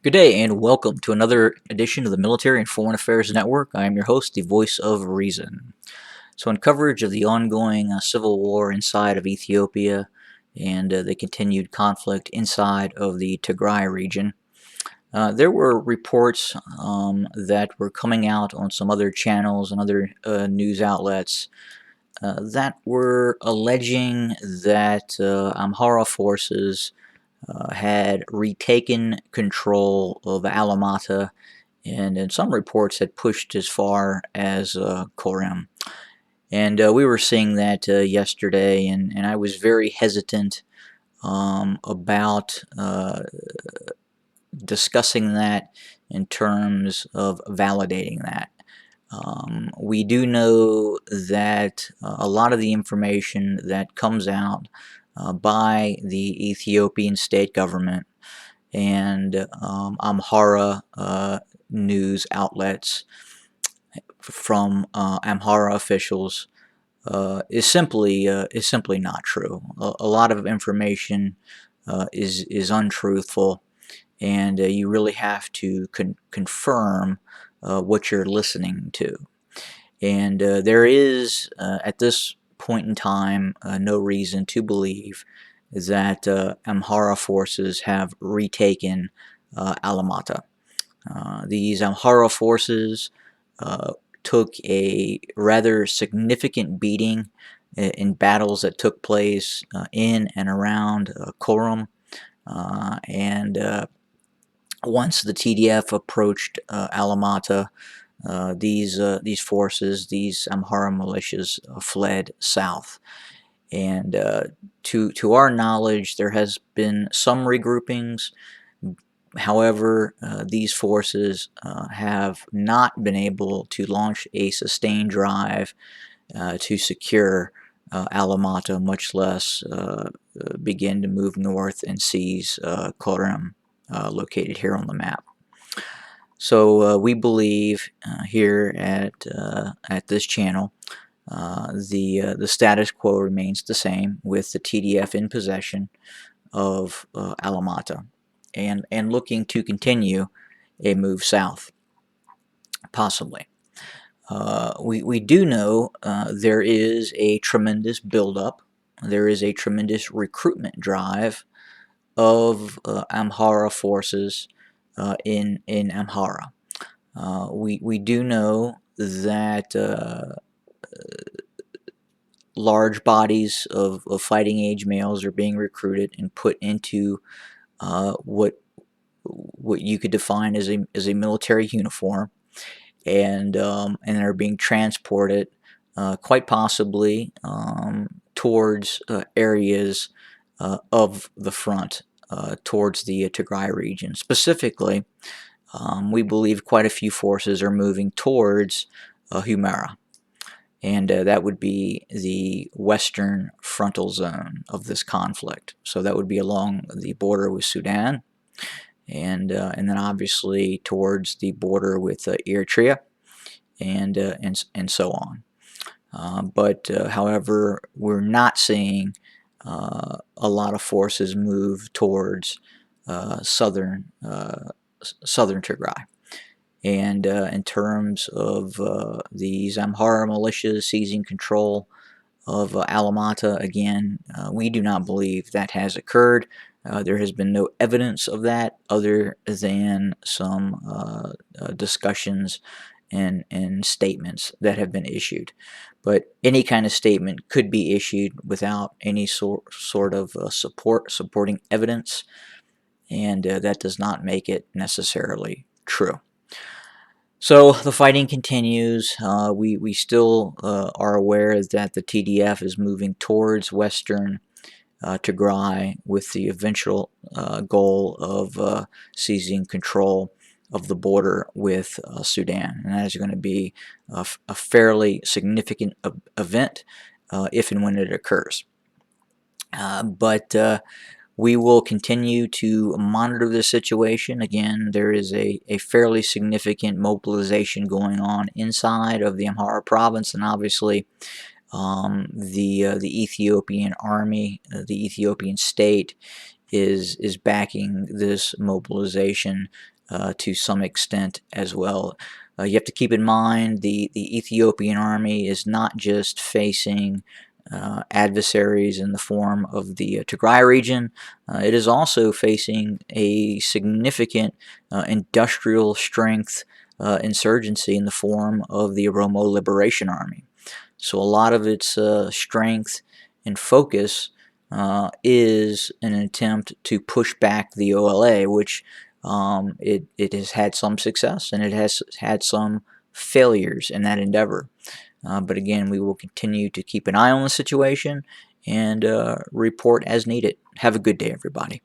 Good day and welcome to another edition of the Military and Foreign Affairs Network. I am your host, the voice of reason. So, in coverage of the ongoing civil war inside of Ethiopia and the continued conflict inside of the Tigray region, there were reports that were coming out on some other channels and other news outlets that were alleging that Amhara forces had retaken control of Alamata, and in some reports had pushed as far as Korem. And we were seeing that yesterday, and I was very hesitant about discussing that in terms of validating that. We do know that a lot of the information that comes out by the Ethiopian state government and Amhara news outlets from Amhara officials is simply not true. A lot of information is untruthful, and you really have to confirm what you're listening to. And there is, at this point in time, no reason to believe that Amhara forces have retaken Alamata. These Amhara forces took a rather significant beating in battles that took place in and around Korum. And once the TDF approached Alamata, these forces, these Amhara militias, fled south. And to our knowledge, there has been some regroupings. However, these forces have not been able to launch a sustained drive to secure Alamata, much less begin to move north and seize Korem, located here on the map. So we believe here at this channel the status quo remains the same, with the TDF in possession of Alamata and looking to continue a move south, possibly. We do know there is a tremendous buildup. There is a tremendous recruitment drive of Amhara forces in Amhara. We do know that large bodies of fighting age males are being recruited and put into what you could define as a military uniform, and are being transported quite possibly towards areas of the front, towards the Tigray region. Specifically, we believe quite a few forces are moving towards Amhara, and that would be the western frontal zone of this conflict. So that would be along the border with Sudan, and then obviously towards the border with Eritrea, and so on. But however, we're not seeing a lot of forces move towards southern Tigray. And in terms of these Amhara militias seizing control of Alamata, again, we do not believe that has occurred. There has been no evidence of that other than some discussions and statements that have been issued. But any kind of statement could be issued without any sort of supporting evidence, and that does not make it necessarily true. So the fighting continues. We still are aware that the TDF is moving towards western Tigray, with the eventual goal of seizing control of the border with Sudan. And that is going to be a fairly significant event if and when it occurs. But we will continue to monitor the situation. Again, there is a fairly significant mobilization going on inside of the Amhara province, and obviously the Ethiopian army, the Ethiopian state, is backing this mobilization to some extent as well. You have to keep in mind the Ethiopian army is not just facing adversaries in the form of the Tigray region. It is also facing a significant industrial strength insurgency in the form of the Oromo Liberation Army. So a lot of its strength and focus is an attempt to push back the OLA, which it has had some success and it has had some failures in that endeavor. But again, we will continue to keep an eye on the situation and report as needed. Have a good day, everybody.